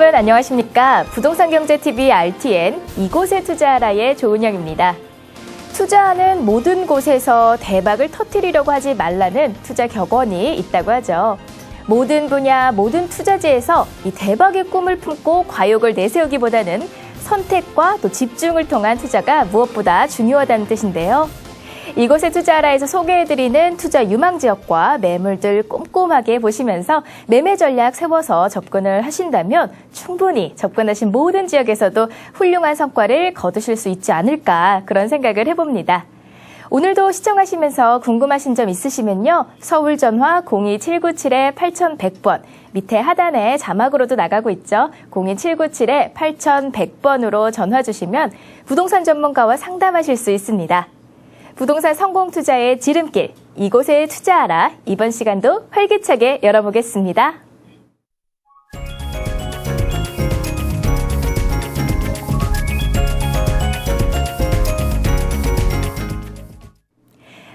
여러분 안녕하십니까? 부동산경제TV RTN 이곳에 투자하라의 조은영입니다. 투자하는 모든 곳에서 대박을 터뜨리려고 하지 말라는 투자 격언이 있다고 하죠. 모든 분야, 모든 투자지에서 이 대박의 꿈을 품고 과욕을 내세우기보다는 선택과 또 집중을 통한 투자가 무엇보다 중요하다는 뜻인데요. 이곳에 투자하라에서 소개해드리는 투자 유망 지역과 매물들 꼼꼼하게 보시면서 매매 전략 세워서 접근을 하신다면 충분히 접근하신 모든 지역에서도 훌륭한 성과를 거두실 수 있지 않을까 그런 생각을 해봅니다. 오늘도 시청하시면서 궁금하신 점 있으시면요. 서울 전화 02797-8100번 밑에 하단에 자막으로도 나가고 있죠. 02797-8100번으로 전화 주시면 부동산 전문가와 상담하실 수 있습니다. 부동산 성공 투자의 지름길, 이곳에 투자하라. 이번 시간도 활기차게 열어보겠습니다.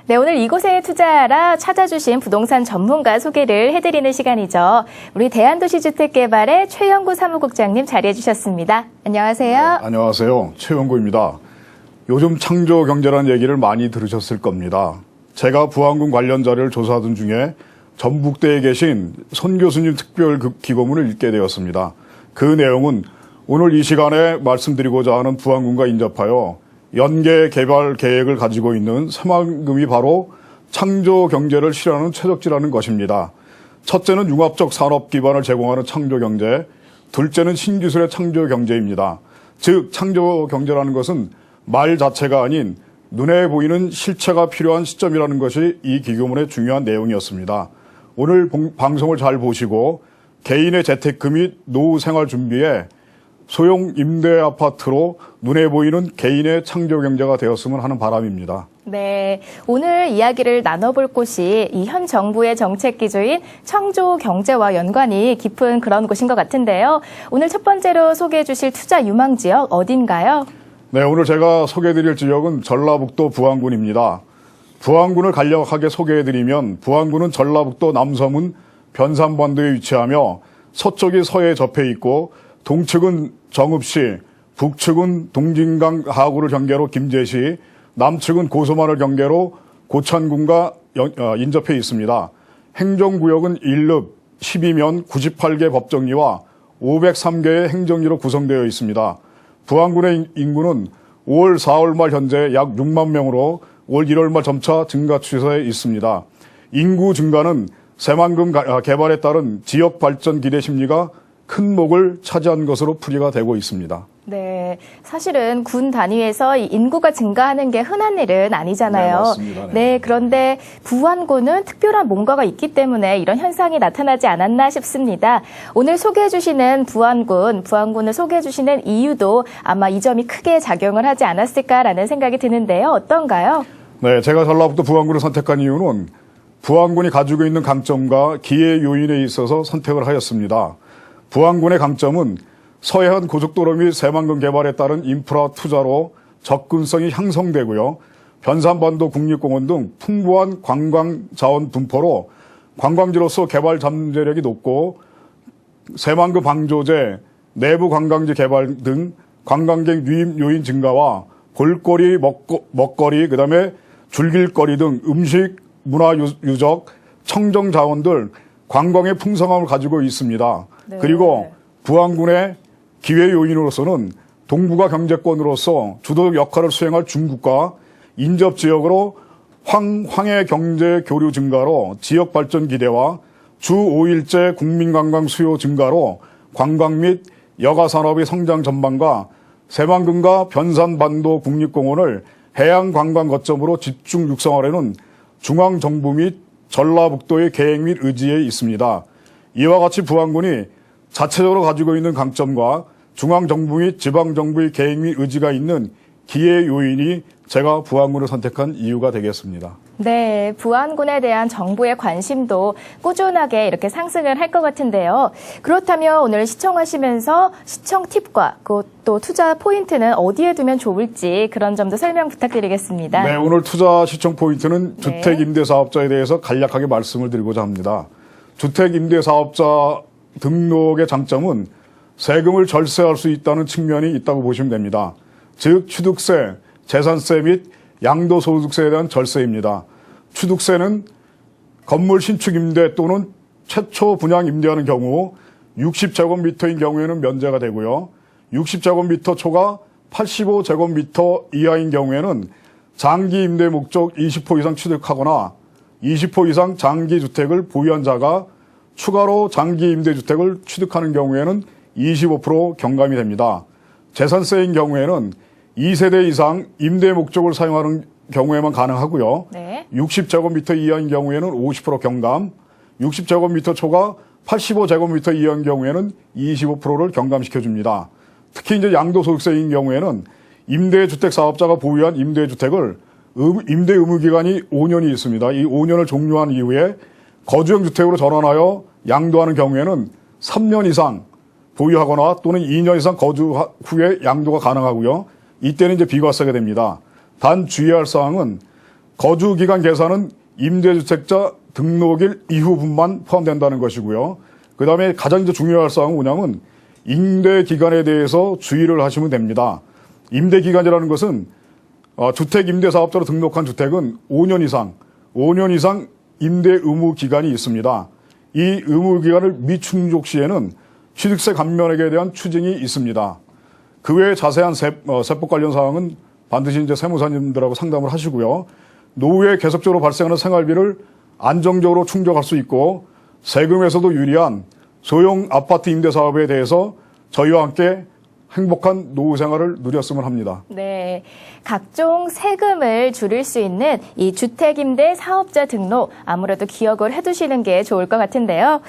네, 오늘 이곳에 투자하라 찾아주신 부동산 전문가 소개를 해드리는 시간이죠. 우리 대한도시주택개발의 최영구 사무국장님 자리해 주셨습니다. 안녕하세요. 네, 안녕하세요. 최영구입니다. 요즘 창조 경제라는 얘기를 많이 들으셨을 겁니다. 제가 부안군 관련 자료를 조사하던 중에 전북대에 계신 손 교수님 특별 기고문을 읽게 되었습니다. 그 내용은 오늘 이 시간에 말씀드리고자 하는 부안군과 인접하여 연계 개발 계획을 가지고 있는 새만금이 바로 창조 경제를 실현하는 최적지라는 것입니다. 첫째는 융합적 산업 기반을 제공하는 창조 경제, 둘째는 신기술의 창조 경제입니다. 즉 창조 경제라는 것은 말 자체가 아닌 눈에 보이는 실체가 필요한 시점이라는 것이 이 기고문의 중요한 내용이었습니다. 오늘 방송을 잘 보시고 개인의 재테크 및 노후 생활 준비에 소형 임대 아파트로 눈에 보이는 개인의 창조 경제가 되었으면 하는 바람입니다. 네, 오늘 이야기를 나눠볼 곳이 이 현 정부의 정책 기조인 창조 경제와 연관이 깊은 그런 곳인 것 같은데요. 오늘 첫 번째로 소개해 주실 투자 유망 지역 어딘가요? 네, 오늘 제가 소개해드릴 지역은 전라북도 부안군입니다. 부안군을 간략하게 소개해드리면 부안군은 전라북도 남서문 변산반도에 위치하며 서쪽이 서해에 접해 있고 동측은 정읍시, 북측은 동진강 하구를 경계로 김제시, 남측은 고소만을 경계로 고창군과 인접해 있습니다. 행정구역은 1읍 12면 98개 법정리와 503개의 행정리로 구성되어 있습니다. 부안군의 인구는 5월 4월 말 현재 약 6만 명으로 올 1월 말 점차 증가 추세에 있습니다. 인구 증가는 새만금 개발에 따른 지역 발전 기대 심리가 큰 목을 차지한 것으로 풀이가 되고 있습니다. 네, 사실은 군 단위에서 이 인구가 증가하는 게 흔한 일은 아니잖아요. 네, 맞습니다. 네, 그런데 부안군은 특별한 뭔가가 있기 때문에 이런 현상이 나타나지 않았나 싶습니다. 오늘 소개해 주시는 부안군을 소개해 주시는 이유도 아마 이 점이 크게 작용을 하지 않았을까라는 생각이 드는데요. 어떤가요? 네, 제가 전라북도 부안군을 선택한 이유는 부안군이 가지고 있는 강점과 기회 요인에 있어서 선택을 하였습니다. 부안군의 강점은 서해안 고속도로 및 새만금 개발에 따른 인프라 투자로 접근성이 향상되고요. 변산반도 국립공원 등 풍부한 관광 자원 분포로 관광지로서 개발 잠재력이 높고 새만금 방조제, 내부 관광지 개발 등 관광객 유입 요인 증가와 볼거리, 먹거리, 그다음에 즐길거리 등 음식, 문화 유적, 청정 자원들 관광의 풍성함을 가지고 있습니다. 네. 그리고 부안군의 기회 요인으로서는 동북아 경제권으로서 주도적 역할을 수행할 중국과 인접 지역으로 황해 경제 교류 증가로 지역 발전 기대와 주 5일제 국민 관광 수요 증가로 관광 및 여가 산업의 성장 전망과 새만금과 변산반도 국립공원을 해양 관광 거점으로 집중 육성하려는 중앙정부 및 전라북도의 계획 및 의지에 있습니다. 이와 같이 부안군이 자체적으로 가지고 있는 강점과 중앙정부 및 지방정부의 계획 및 의지가 있는 기회 요인이 제가 부안군을 선택한 이유가 되겠습니다. 네, 부안군에 대한 정부의 관심도 꾸준하게 이렇게 상승을 할 것 같은데요. 그렇다면 오늘 시청하시면서 시청 팁과 또 투자 포인트는 어디에 두면 좋을지 그런 점도 설명 부탁드리겠습니다. 네, 오늘 투자 시청 포인트는 네. 주택임대사업자에 대해서 간략하게 말씀을 드리고자 합니다. 주택임대사업자 등록의 장점은 세금을 절세할 수 있다는 측면이 있다고 보시면 됩니다. 즉 취득세, 재산세 및 양도소득세에 대한 절세입니다. 취득세는 건물 신축 임대 또는 최초 분양 임대하는 경우 60제곱미터인 경우에는 면제가 되고요. 60제곱미터 초과 85제곱미터 이하인 경우에는 장기 임대 목적 20호 이상 취득하거나 20호 이상 장기 주택을 보유한 자가 추가로 장기 임대 주택을 취득하는 경우에는 25% 경감이 됩니다. 재산세인 경우에는 2세대 이상 임대 목적을 사용하는 경우에만 가능하고요. 네. 60제곱미터 이하인 경우에는 50% 경감, 60제곱미터 초과 85제곱미터 이하인 경우에는 25%를 경감시켜줍니다. 특히 이제 양도소득세인 경우에는 임대주택 사업자가 보유한 임대주택을 임대 의무 기간이 5년이 있습니다. 이 5년을 종료한 이후에 거주형 주택으로 전환하여 양도하는 경우에는 3년 이상 보유하거나 또는 2년 이상 거주 후에 양도가 가능하고요. 이때는 이제 비과세가 됩니다. 단 주의할 사항은 거주 기간 계산은 임대주택자 등록일 이후분만 포함된다는 것이고요. 그 다음에 가장 이제 중요할 사항은 뭐냐면 임대 기간에 대해서 주의를 하시면 됩니다. 임대 기간이라는 것은 주택 임대 사업자로 등록한 주택은 5년 이상 임대 의무 기간이 있습니다. 이 의무 기간을 미충족 시에는 취득세 감면액에 대한 추징이 있습니다. 그 외에 자세한 세법 관련 사항은 반드시 이제 세무사님들하고 상담을 하시고요. 노후에 계속적으로 발생하는 생활비를 안정적으로 충족할 수 있고 세금에서도 유리한 소형 아파트 임대 사업에 대해서 저희와 함께 행복한 노후 생활을 누렸으면 합니다. 네, 각종 세금을 줄일 수 있는 이 주택임대 사업자 등록 아무래도 기억을 해두시는 게 좋을 것 같은데요.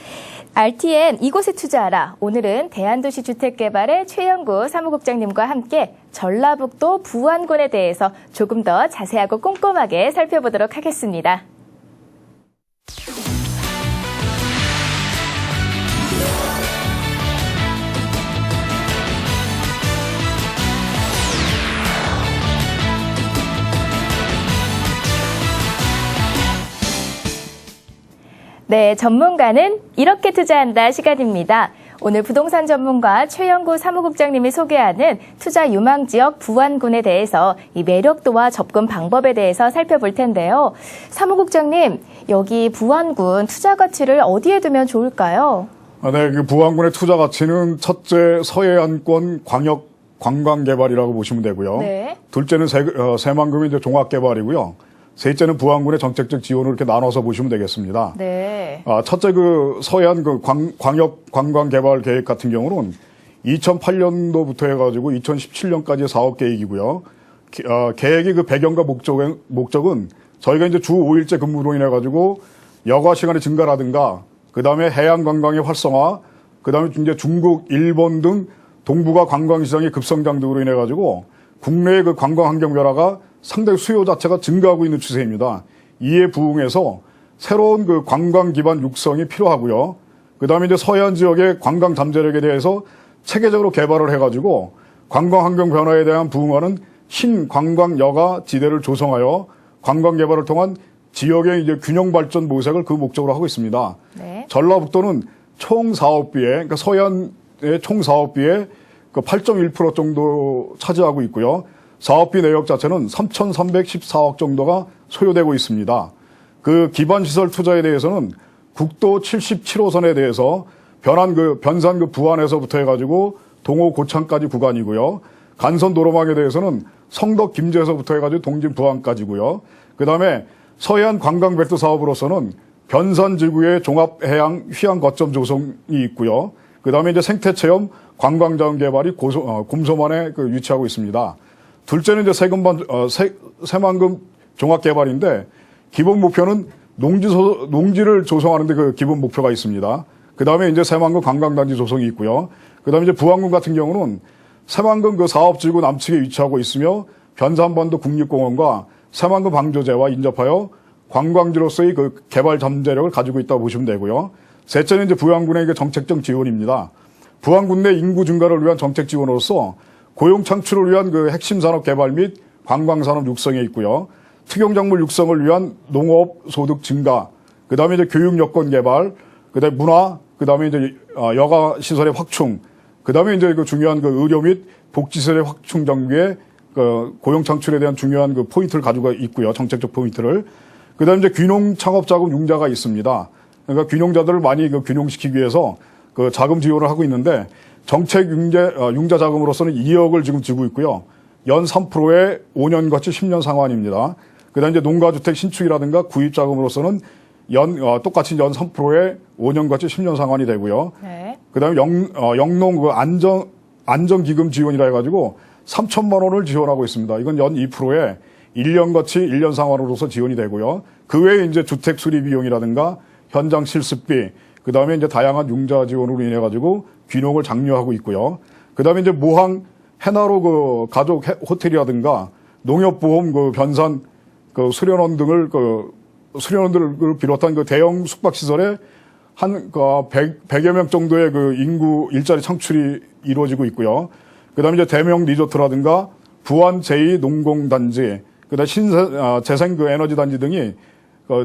RTN 이곳에 투자하라. 오늘은 대한도시주택개발의 최영구 사무국장님과 함께 전라북도 부안군에 대해서 조금 더 자세하고 꼼꼼하게 살펴보도록 하겠습니다. 네, 전문가는 이렇게 투자한다 시간입니다. 오늘 부동산 전문가 최영구 사무국장님이 소개하는 투자 유망 지역 부안군에 대해서 이 매력도와 접근 방법에 대해서 살펴볼 텐데요. 사무국장님, 여기 부안군 투자 가치를 어디에 두면 좋을까요? 네, 그 부안군의 투자 가치는 첫째 서해안권 광역 관광개발이라고 보시면 되고요. 네. 둘째는 새만금의 이제 종합개발이고요. 셋째는 부안군의 정책적 지원을 이렇게 나눠서 보시면 되겠습니다. 네. 첫째 그 서해안 그 광역 관광 개발 계획 같은 경우는 2008년도부터 해가지고 2017년까지 사업 계획이고요. 계획의 그 배경과 목적은 저희가 이제 주 5일제 근무로 인해 가지고 여가 시간의 증가라든가 그 다음에 해양 관광의 활성화, 그 다음에 이제 중국, 일본 등 동북아 관광 시장의 급성장 등으로 인해 가지고 국내의 그 관광 환경 변화가 상당히 수요 자체가 증가하고 있는 추세입니다. 이에 부응해서 새로운 그 관광 기반 육성이 필요하고요. 그 다음에 이제 서해안 지역의 관광 잠재력에 대해서 체계적으로 개발을 해가지고 관광 환경 변화에 대한 부응하는 신관광 여가 지대를 조성하여 관광 개발을 통한 지역의 이제 균형 발전 모색을 그 목적으로 하고 있습니다. 네. 전라북도는 총 사업비의, 그러니까 서해안의 총 사업비의 그 8.1% 정도 차지하고 있고요. 사업비 내역 자체는 3,314억 정도가 소요되고 있습니다. 그 기반시설 투자에 대해서는 국도 77호선에 대해서 변산 그 부안에서부터 해가지고 동호 고창까지 구간이고요. 간선 도로망에 대해서는 성덕 김제에서부터 해가지고 동진 부안까지고요. 그 다음에 서해안 관광벨트 사업으로서는 변산 지구의 종합해양 휴양 거점 조성이 있고요. 그 다음에 이제 생태체험 관광자원 개발이 곰소만에 위치하고 있습니다. 둘째는 이제 새만금 종합개발인데 기본 목표는 농지를 조성하는데 그 기본 목표가 있습니다. 그 다음에 이제 새만금 관광단지 조성이 있고요. 그 다음에 이제 부안군 같은 경우는 새만금 그 사업지구 남측에 위치하고 있으며 변산반도 국립공원과 새만금 방조제와 인접하여 관광지로서의 그 개발 잠재력을 가지고 있다고 보시면 되고요. 셋째는 이제 부안군의 정책적 지원입니다. 부안군 내 인구 증가를 위한 정책 지원으로서 고용 창출을 위한 그 핵심 산업 개발 및 관광 산업 육성에 있고요. 특용작물 육성을 위한 농업 소득 증가, 그 다음에 이제 교육 여건 개발, 그 다음에 문화, 그 다음에 이제 여가 시설의 확충, 그다음에 이제 그 중요한 그 의료 및 복지세대 확충 정비의 그 고용 창출에 대한 중요한 그 포인트를 가지고 있고요. 정책적 포인트를. 그다음에 이제 귀농 창업 자금 융자가 있습니다. 그러니까 귀농자들을 많이 그 귀농시키기 위해서 그 자금 지원을 하고 있는데 정책 융자 자금으로서는 2억을 지금 주고 있고요. 연 3%의 5년 거치 10년 상환입니다. 그다음에 이제 농가주택 신축이라든가 구입 자금으로서는 똑같이 연 3%의 5년 거치 10년 상환이 되고요. 네. 그다음에 영농 그 안정기금 지원이라 해가지고 3천만 원을 지원하고 있습니다. 이건 연 2%의 1년 거치 1년 상환으로서 지원이 되고요. 그 외에 이제 주택 수리 비용이라든가 현장 실습비, 그다음에 이제 다양한 융자 지원으로 인해 가지고 귀농을 장려하고 있고요. 그다음에 이제 모항 해나로 그 가족 호텔이라든가 농협보험 그 변산 그 수련원 등을 수련원들을 비롯한 그 대형 숙박시설에 한 100여 명 정도의 그 인구 일자리 창출이 이루어지고 있고요. 그다음에 이제 대명 리조트라든가 부안 제2농공단지, 그다음에 재생 그 에너지 단지 등이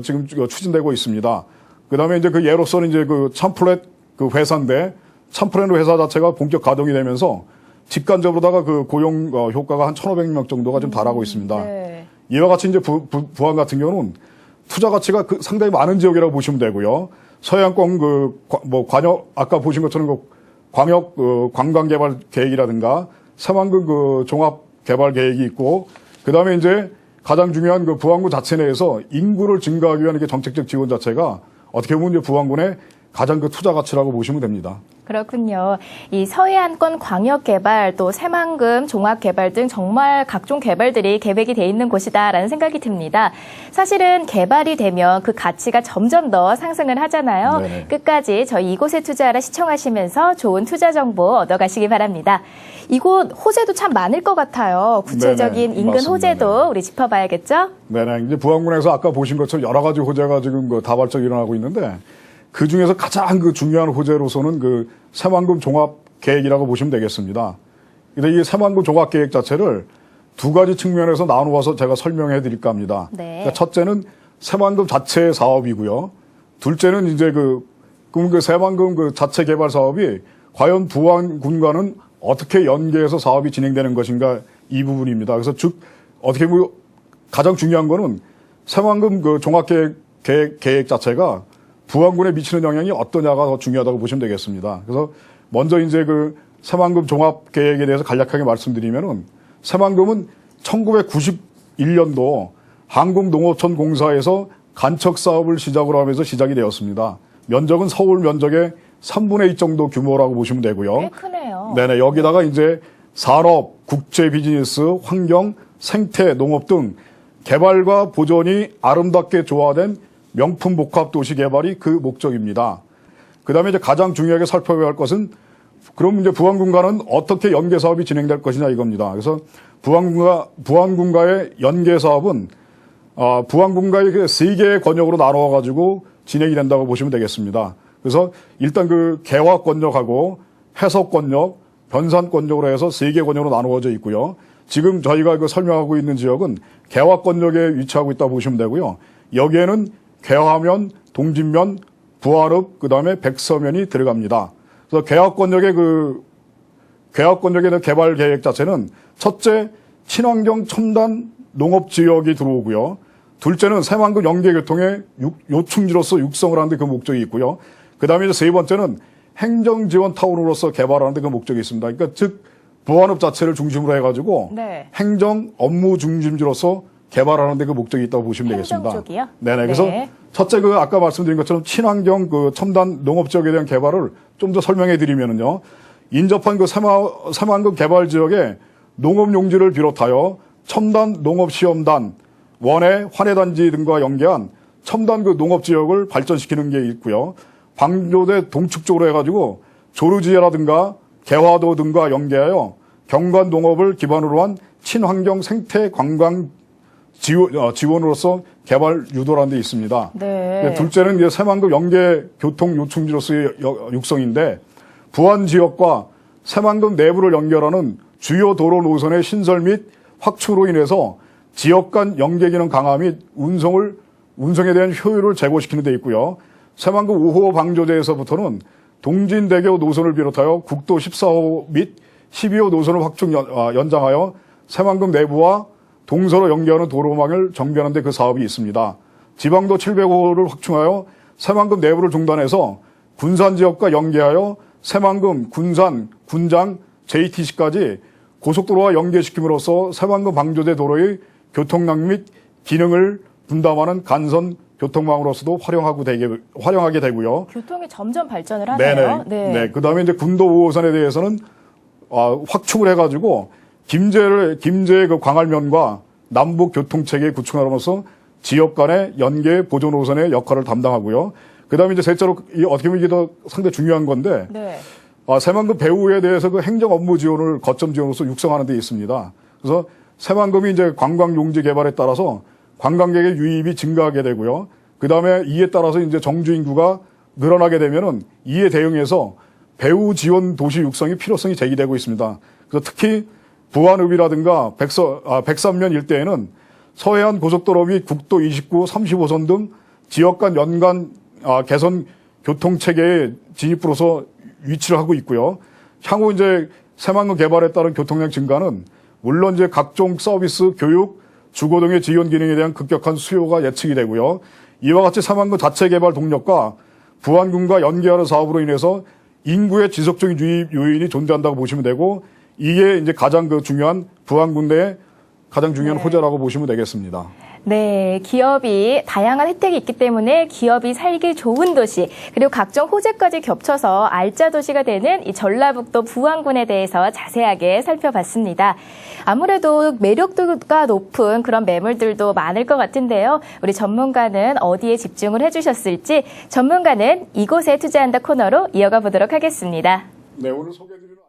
지금 추진되고 있습니다. 그다음에 이제 그 예로서는 이제 그 참플렛 그 회사인데 참플렛 회사 자체가 본격 가동이 되면서 직간접으로다가 그 고용 효과가 한 1,500명 정도가 좀 달하고 있습니다. 네. 이와 같이 이제 부안 같은 경우는 투자 가치가 상당히 많은 지역이라고 보시면 되고요. 서해안권 관역 아까 보신 것처럼 그 광역 관광 개발 계획이라든가 새만금 그 종합 개발 계획이 있고, 그다음에 이제 가장 중요한 그 부안군 자체 내에서 인구를 증가하기 위한 게 정책적 지원 자체가 어떻게 보면 이제 부안군의 가장 그 투자 가치라고 보시면 됩니다. 그렇군요. 이 서해안권 광역개발 또 새만금 종합개발 등 정말 각종 개발들이 계획이 돼 있는 곳이다라는 생각이 듭니다. 사실은 개발이 되면 그 가치가 점점 더 상승을 하잖아요. 네네. 끝까지 저희 이곳에 투자하라 시청하시면서 좋은 투자 정보 얻어가시기 바랍니다. 이곳 호재도 참 많을 것 같아요. 구체적인 네네, 인근 맞습니다. 호재도 네. 우리 짚어봐야겠죠? 네네. 이제 부안군에서 아까 보신 것처럼 여러 가지 호재가 지금 그 다발적 일어나고 있는데 그 중에서 가장 그 중요한 호재로서는 그 새만금 종합 계획이라고 보시면 되겠습니다. 근데 이 새만금 종합 계획 자체를 두 가지 측면에서 나누어서 제가 설명해 드릴까 합니다. 네. 그러니까 첫째는 새만금 자체의 사업이고요. 둘째는 이제 그 새만금 그 자체 개발 사업이 과연 부안군과는 어떻게 연계해서 사업이 진행되는 것인가 이 부분입니다. 그래서 즉 어떻게 보면 가장 중요한 거는 새만금 그 종합 계획 자체가 부안군에 미치는 영향이 어떠냐가 더 중요하다고 보시면 되겠습니다. 그래서 먼저 이제 그 새만금 종합 계획에 대해서 간략하게 말씀드리면은 새만금은 1991년도 한국농어촌공사에서 간척 사업을 시작으로 하면서 시작이 되었습니다. 면적은 서울 면적의 3분의 2 정도 규모라고 보시면 되고요. 꽤 크네요. 네네. 여기다가 이제 산업, 국제 비즈니스, 환경, 생태, 농업 등 개발과 보존이 아름답게 조화된 명품 복합 도시 개발이 그 목적입니다. 그다음에 이제 가장 중요하게 살펴봐야 할 것은 그럼 이제 부안군과는 어떻게 연계 사업이 진행될 것이냐 이겁니다. 그래서 부안군과의 연계 사업은 부안군과의 그 세 개의 권역으로 나누어 가지고 진행이 된다고 보시면 되겠습니다. 그래서 일단 그 개화 권역하고 해석 권역, 변산 권역으로 해서 세 개 권역으로 나누어져 있고요. 지금 저희가 그 설명하고 있는 지역은 개화 권역에 위치하고 있다고 보시면 되고요. 여기에는 개화면, 동진면, 부하읍, 그다음에 백서면이 들어갑니다. 그래서 개화권역의 대한 개발 계획 자체는 첫째, 친환경 첨단 농업 지역이 들어오고요. 둘째는 새만금 연계교통의 요충지로서 육성을 하는 데 그 목적이 있고요. 그다음에 이제 세 번째는 행정지원 타운으로서 개발하는 데 그 목적이 있습니다. 그러니까 즉 부안읍 자체를 중심으로 해가지고 네. 행정 업무 중심지로서 개발하는 데 그 목적이 있다고 보시면 되겠습니다. 행정 쪽이요? 네네. 그래서 네. 첫째 그 아까 말씀드린 것처럼 친환경 그 첨단 농업 지역에 대한 개발을 좀 더 설명해 드리면은요. 인접한 그 새만금 개발 지역에 농업 용지를 비롯하여 첨단 농업 시험단, 원해 환해단지 등과 연계한 첨단 그 농업 지역을 발전시키는 게 있고요. 방조대 동축 쪽으로 해가지고 조르지혜라든가 개화도 등과 연계하여 경관 농업을 기반으로 한 친환경 생태 관광 지원으로서 개발 유도라는 데 있습니다. 네. 둘째는 이제 새만금 연계 교통 요충지로서의 육성인데 부안 지역과 새만금 내부를 연결하는 주요 도로 노선의 신설 및 확충으로 인해서 지역 간 연계 기능 강화 및 운송에 대한 효율을 제고시키는 데 있고요. 새만금 5호 방조제에서부터는 동진대교 노선을 비롯하여 국도 14호 및 12호 노선을 확충 연장하여 새만금 내부와 동서로 연계하는 도로망을 정비하는 데 그 사업이 있습니다. 지방도 700호를 확충하여 새만금 내부를 중단해서 군산 지역과 연계하여 새만금, 군산, 군장, JTC까지 고속도로와 연계시킴으로써 새만금 방조제 도로의 교통량 및 기능을 분담하는 간선 교통망으로서도 활용하게 되고요. 교통이 점점 발전을 하네요. 네. 그다음에 이제 군도 5호선에 대해서는 확충을 해가지고 김제의 그 광활면과 남북 교통체계 구축함으로써 지역 간의 연계 보존 노선의 역할을 담당하고요. 그다음에 이제 셋째로 어떻게 보면 이게 더 상당히 중요한 건데 네. 새만금 배후에 대해서 그 행정 업무 지원을 거점 지원으로서 육성하는 데 있습니다. 그래서 새만금이 이제 관광 용지 개발에 따라서 관광객의 유입이 증가하게 되고요. 그다음에 이에 따라서 이제 정주 인구가 늘어나게 되면은 이에 대응해서 배후 지원 도시 육성의 필요성이 제기되고 있습니다. 그래서 특히 부안읍이라든가 백삼면 일대에는 서해안 고속도로 및 국도 29, 30호선 등 지역 간 연간 개선 교통체계의 진입부로서 위치를 하고 있고요. 향후 이제 새만금 개발에 따른 교통량 증가는 물론 이제 각종 서비스, 교육, 주거 등의 지원 기능에 대한 급격한 수요가 예측이 되고요. 이와 같이 새만금 자체 개발 동력과 부안군과 연계하는 사업으로 인해서 인구의 지속적인 유입 요인이 존재한다고 보시면 되고 이게 이제 가장 중요한 부안군 내의 가장 중요한 호재라고 보시면 되겠습니다. 네, 기업이 다양한 혜택이 있기 때문에 기업이 살기 좋은 도시, 그리고 각종 호재까지 겹쳐서 알짜 도시가 되는 이 전라북도 부안군에 대해서 자세하게 살펴봤습니다. 아무래도 매력도가 높은 그런 매물들도 많을 것 같은데요. 우리 전문가는 어디에 집중을 해주셨을지 전문가는 이곳에 투자한다 코너로 이어가 보도록 하겠습니다. 네, 오늘 소개해드리는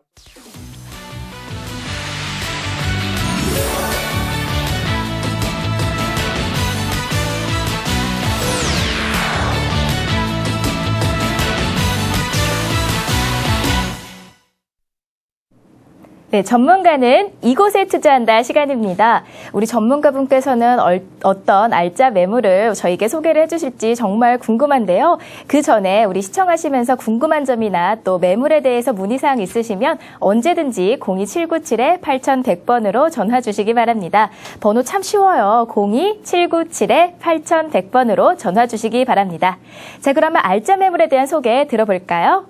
네, 전문가는 이곳에 투자한다 시간입니다. 우리 전문가분께서는 어떤 알짜 매물을 저에게 소개를 해주실지 정말 궁금한데요. 그 전에 우리 시청하시면서 궁금한 점이나 또 매물에 대해서 문의사항 있으시면 언제든지 02797-8100번으로 전화 주시기 바랍니다. 번호 참 쉬워요. 02797-8100번으로 전화 주시기 바랍니다. 자, 그러면 알짜 매물에 대한 소개 들어볼까요?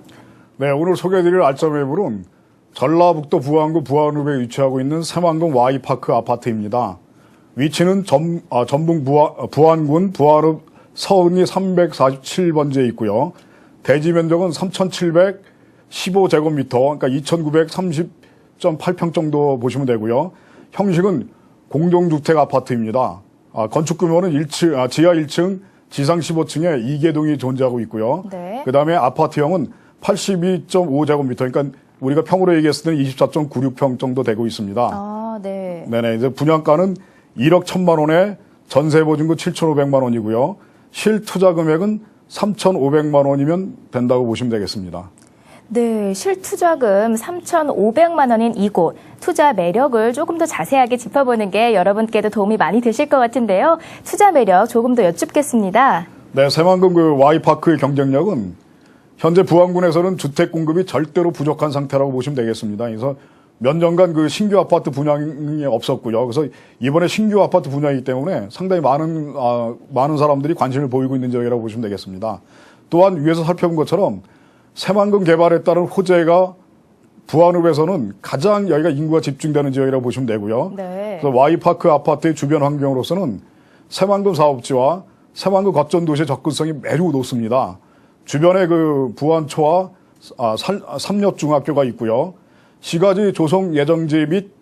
네, 오늘 소개해드릴 알짜 매물은 전라북도 부안군 부안읍에 위치하고 있는 새만금 Y파크 아파트입니다. 위치는 전북 부안군 부안읍 서은리 347번지에 있고요. 대지 면적은 3,715제곱미터, 그러니까 2,930.8평 정도 보시면 되고요. 형식은 공동주택 아파트입니다. 건축 규모는 지하 1층, 지상 15층에 2개동이 존재하고 있고요. 네. 그다음에 아파트형은 82.5제곱미터, 그러니까 우리가 평으로 얘기했을 때는 24.96평 정도 되고 있습니다. 아, 네. 네네. 이제 분양가는 1억 1천만 원에 전세 보증금 7,500만 원이고요. 실투자 금액은 3,500만 원이면 된다고 보시면 되겠습니다. 네, 실투자금 3,500만 원인 이곳, 투자 매력을 조금 더 자세하게 짚어보는 게 여러분께도 도움이 많이 되실 것 같은데요. 투자 매력 조금 더 여쭙겠습니다. 네, 새만금 Y파크의 경쟁력은 현재 부안군에서는 주택 공급이 절대로 부족한 상태라고 보시면 되겠습니다. 그래서 몇 년간 신규 아파트 분양이 없었고요. 그래서 이번에 신규 아파트 분양이기 때문에 상당히 많은 사람들이 관심을 보이고 있는 지역이라고 보시면 되겠습니다. 또한 위에서 살펴본 것처럼 새만금 개발에 따른 호재가 부안읍에서는 가장 여기가 인구가 집중되는 지역이라고 보시면 되고요. 네. 그래서 Y파크 아파트의 주변 환경으로서는 새만금 사업지와 새만금 거점 도시의 접근성이 매우 높습니다. 주변에 부안초와 삼렵중학교가 있고요. 시가지 조성 예정지 및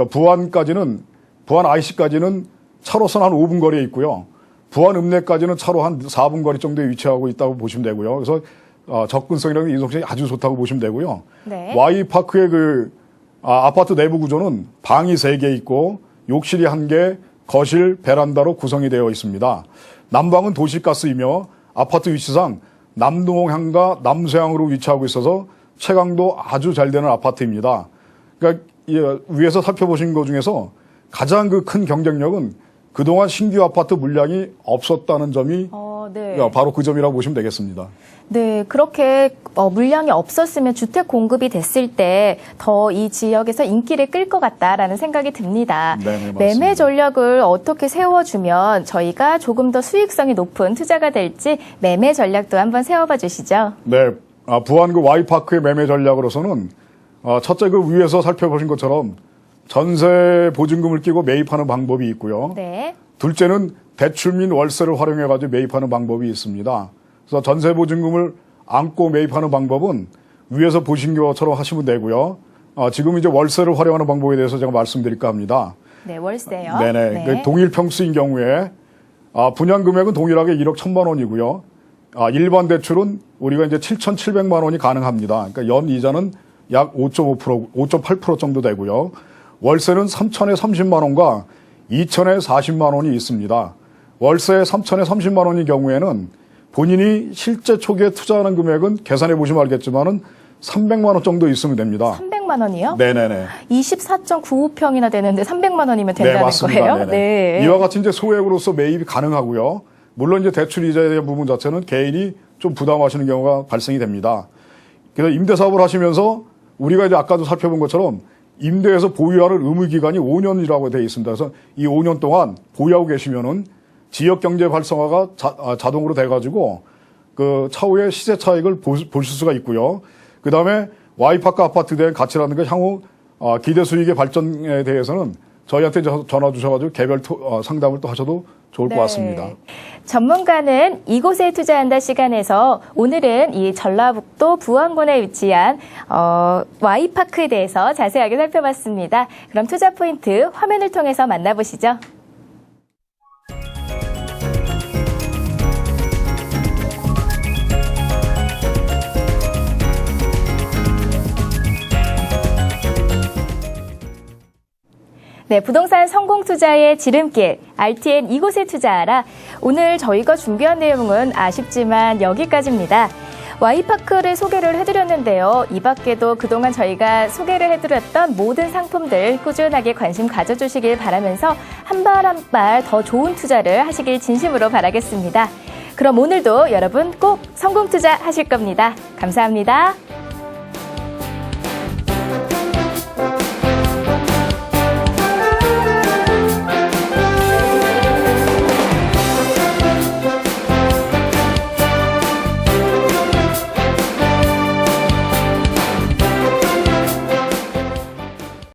부안 IC까지는 차로선 한 5분 거리에 있고요. 부안 읍내까지는 차로 한 4분 거리 정도에 위치하고 있다고 보시면 되고요. 그래서 접근성이랑 이동성이 아주 좋다고 보시면 되고요. 네. Y파크의 아파트 내부 구조는 방이 3개 있고 욕실이 1개, 거실, 베란다로 구성이 되어 있습니다. 난방은 도시가스이며 아파트 위치상 남동향과 남서향으로 위치하고 있어서 채광도 아주 잘 되는 아파트입니다. 그러니까 위에서 살펴보신 것 중에서 가장 큰 경쟁력은 그동안 신규 아파트 물량이 없었다는 점이 네. 바로 그 점이라고 보시면 되겠습니다. 네, 그렇게 물량이 없었으면 주택 공급이 됐을 때 더 이 지역에서 인기를 끌 것 같다라는 생각이 듭니다. 네, 맞습니다. 매매 전략을 어떻게 세워주면 저희가 조금 더 수익성이 높은 투자가 될지 매매 전략도 한번 세워봐 주시죠. 네, 부안 그 Y파크의 매매 전략으로서는 첫째 그 위에서 살펴보신 것처럼 전세 보증금을 끼고 매입하는 방법이 있고요. 네. 둘째는 대출 및 월세를 활용해가지고 매입하는 방법이 있습니다. 그래서 전세 보증금을 안고 매입하는 방법은 위에서 보신 것처럼 하시면 되고요. 지금 이제 월세를 활용하는 방법에 대해서 제가 말씀드릴까 합니다. 네, 월세요. 네네. 네. 그 동일 평수인 경우에 분양 금액은 동일하게 1억 1천만 원이고요. 일반 대출은 우리가 이제 7,700만 원이 가능합니다. 그러니까 연 이자는 약 5.5%, 5.8% 정도 되고요. 월세는 3천에 30만 원과 2천에 40만 원이 있습니다. 월세 3천에 30만 원인 경우에는 본인이 실제 초기에 투자하는 금액은 계산해 보시면 알겠지만은 300만 원 정도 있으면 됩니다. 300만 원이요? 네네네. 24.95평이나 되는데 300만 원이면 된다는 네, 맞습니다. 거예요? 네네. 네. 이와 같이 이제 소액으로서 매입이 가능하고요. 물론 이제 대출 이자에 대한 부분 자체는 개인이 좀 부담하시는 경우가 발생이 됩니다. 그래서 임대 사업을 하시면서 우리가 이제 아까도 살펴본 것처럼 임대에서 보유하는 의무 기간이 5년이라고 되어 있습니다. 그래서 이 5년 동안 보유하고 계시면은 지역 경제 활성화가 자동으로 돼가지고 그 차후에 시세 차익을 보실 수가 있고요. 그 다음에 Y파크 아파트에 대한 가치라든가 향후 기대 수익의 발전에 대해서는 저희한테 전화 주셔가지고 개별 상담을 또 하셔도 좋을 것 같습니다. 전문가는 이곳에 투자한다 시간에서 오늘은 이 전라북도 부안군에 위치한 Y파크에 대해서 자세하게 살펴봤습니다. 그럼 투자 포인트 화면을 통해서 만나보시죠. 네, 부동산 성공 투자의 지름길, RTN 이곳에 투자하라. 오늘 저희가 준비한 내용은 아쉽지만 여기까지입니다. Y파크를 소개를 해드렸는데요. 이 밖에도 그동안 저희가 소개를 해드렸던 모든 상품들 꾸준하게 관심 가져주시길 바라면서 한 발 한 발 더 좋은 투자를 하시길 진심으로 바라겠습니다. 그럼 오늘도 여러분 꼭 성공 투자 하실 겁니다. 감사합니다.